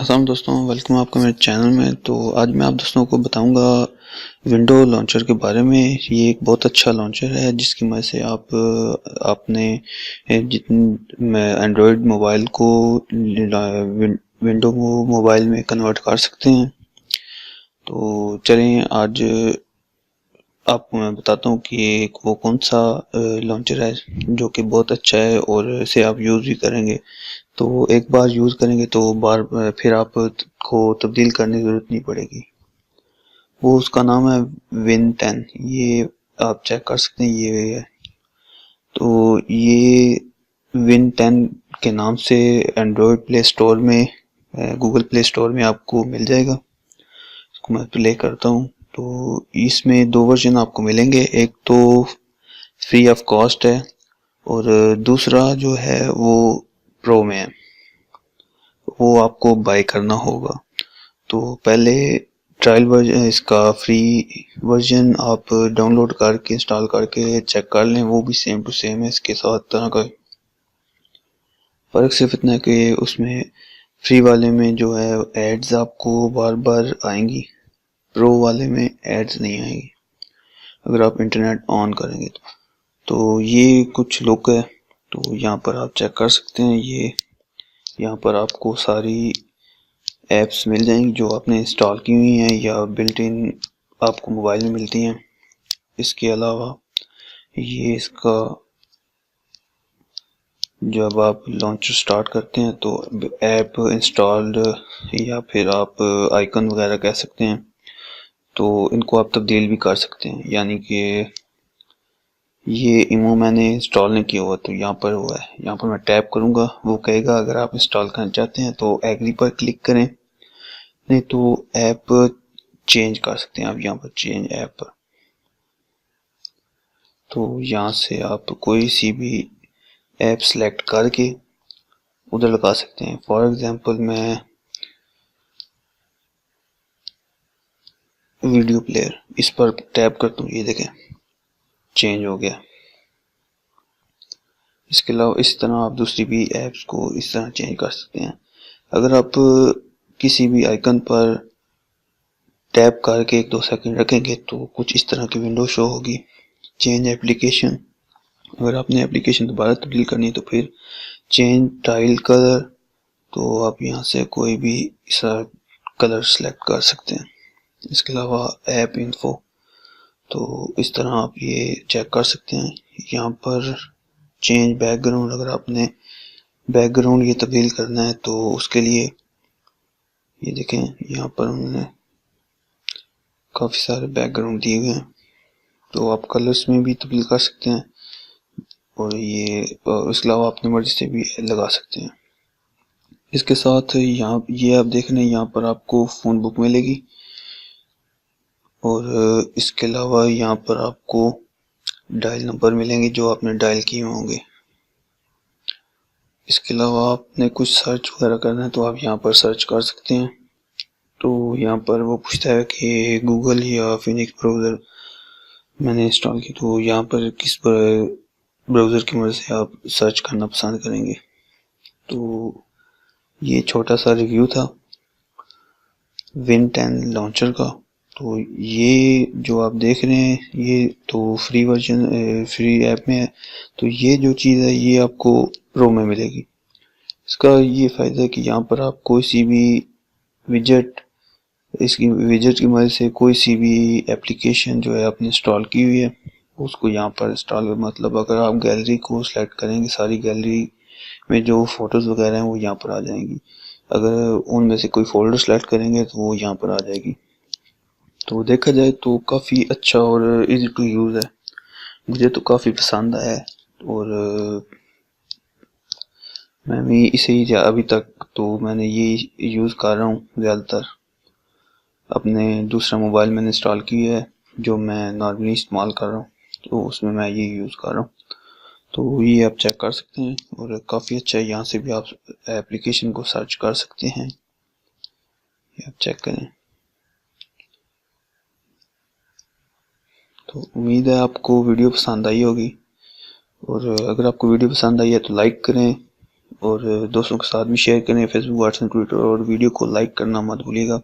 अस्सलाम दोस्तों, वेलकम आपका मेरे चैनल में। तो आज मैं आप दोस्तों को बताऊंगा विंडो लॉन्चर के बारे में। ये एक बहुत अच्छा लॉन्चर है जिसकी मदद से आप अपने जितने एंड्रॉयड मोबाइल को विंडो मोबाइल में कन्वर्ट कर सकते हैं। तो चलें आज आपको मैं बताता हूँ कि वो कौन सा लॉन्चर है जो कि बहुत अच्छा है और इसे आप यूज़ भी करेंगे तो एक बार यूज़ करेंगे तो बार फिर आपको तब्दील करने की ज़रूरत नहीं पड़ेगी। वो उसका नाम है विन 10। ये आप चेक कर सकते हैं, ये है। तो ये विन 10 के नाम से एंड्रॉयड प्ले स्टोर में, गूगल प्ले स्टोर में आपको मिल जाएगा। इसको मैं प्ले करता हूँ। तो इसमें दो वर्जन आपको मिलेंगे, एक तो फ्री ऑफ कॉस्ट है और दूसरा जो है वो प्रो में है, वो आपको बाय करना होगा। तो पहले ट्रायल वर्जन, इसका फ्री वर्जन आप डाउनलोड करके इंस्टॉल करके चेक कर लें। वो भी सेम टू सेम है इसके साथ तरह का। फ़र्क सिर्फ इतना है कि उसमें फ्री वाले में जो है एड्स आपको बार बार आएंगी, प्रो वाले में एड्स नहीं आएंगी अगर आप इंटरनेट ऑन करेंगे तो ये कुछ लुक है। तो यहाँ पर आप चेक कर सकते हैं, ये यहाँ पर आपको सारी ऐप्स मिल जाएंगी जो आपने इंस्टॉल की हुई हैं या बिल्ट इन आपको मोबाइल में मिलती हैं। इसके अलावा ये इसका जब आप लॉन्चर स्टार्ट करते हैं तो ऐप इंस्टॉल्ड या फिर आप आइकन वगैरह कह सकते हैं, तो इनको आप तब्दील भी कर सकते हैं। यानी कि ये इमो मैंने इंस्टॉल नहीं किया हुआ तो यहाँ पर हुआ है, यहाँ पर मैं टैप करूँगा, वो कहेगा अगर आप इंस्टॉल करना चाहते हैं तो एग्री पर क्लिक करें, नहीं तो ऐप चेंज कर सकते हैं आप यहाँ पर चेंज ऐप पर। तो यहाँ से आप कोई सी भी ऐप सेलेक्ट करके उधर लगा सकते हैं। फॉर एग्जांपल मैं वीडियो प्लेयर इस पर टैप करता हूँ, ये देखें चेंज हो गया। इसके अलावा इस तरह आप दूसरी भी ऐप्स को इस तरह चेंज कर सकते हैं। अगर आप किसी भी आइकन पर टैप करके 1-2 सेकंड रखेंगे तो कुछ इस तरह की विंडो शो होगी, चेंज एप्लीकेशन। अगर आपने एप्लीकेशन दोबारा तब्दील करनी है तो फिर चेंज टाइल कलर, तो आप यहाँ से कोई भी ऐसा कलर सेलेक्ट कर सकते हैं। इसके अलावा ऐप इन्फो, तो इस तरह आप ये चेक कर सकते हैं। यहाँ पर चेंज बैकग्राउंड, अगर आपने बैकग्राउंड ये तब्दील करना है तो उसके लिए ये देखें यहाँ पर उन्होंने काफ़ी सारे बैकग्राउंड दिए हुए हैं, तो आप कलर्स में भी तब्दील कर सकते हैं और ये इसके अलावा अपनी मर्जी से भी लगा सकते हैं। इसके साथ यहाँ ये आप देख रहे हैं, यहाँ पर आपको फ़ोन बुक मिलेगी और इसके अलावा यहाँ पर आपको डायल नंबर मिलेंगे जो आपने डायल किए होंगे। इसके अलावा आपने कुछ सर्च वगैरह करना है तो आप यहाँ पर सर्च कर सकते हैं। तो यहाँ पर वो पूछता है कि गूगल या फिनिक्स ब्राउज़र मैंने इंस्टॉल की, तो यहाँ पर किस ब्राउज़र की मदद से आप सर्च करना पसंद करेंगे। तो ये छोटा सा रिव्यू था विन 10 लॉन्चर का। तो ये जो आप देख रहे हैं ये तो फ्री वर्जन फ्री ऐप में है, तो ये जो चीज़ है ये आपको प्रो में मिलेगी। इसका ये फ़ायदा है कि यहाँ पर आप कोई सी भी विजेट, इसकी विजेट की मदद से कोई सी भी एप्लीकेशन जो है आपने इंस्टॉल की हुई है उसको यहाँ पर इंस्टॉल, मतलब अगर आप गैलरी को सिलेक्ट करेंगे सारी गैलरी में जो फोटोज़ वगैरह हैं वो यहाँ पर आ जाएंगी। अगर उनमें से कोई फोल्डर सेलेक्ट करेंगे तो वो यहाँ पर आ जाएगी। तो देखा जाए तो काफ़ी अच्छा और इजी टू यूज़ है, मुझे तो काफ़ी पसंद आया है और मैं भी इसे ही अभी तक तो मैंने ये यूज़ कर रहा हूँ ज़्यादातर। अपने दूसरा मोबाइल मैंने इंस्टॉल किया है जो मैं नॉर्मली इस्तेमाल कर रहा हूँ, तो उसमें मैं ये यूज़ कर रहा हूँ। तो ये आप चेक कर सकते हैं और काफ़ी अच्छा है। यहाँ से भी आप एप्लीकेशन को सर्च कर सकते हैं, ये आप चेक करें। तो उम्मीद है आपको वीडियो पसंद आई होगी और अगर आपको वीडियो पसंद आई है तो लाइक करें और दोस्तों के साथ भी शेयर करें, फेसबुक, व्हाट्सएप, ट्विटर, और वीडियो को लाइक करना मत भूलिएगा।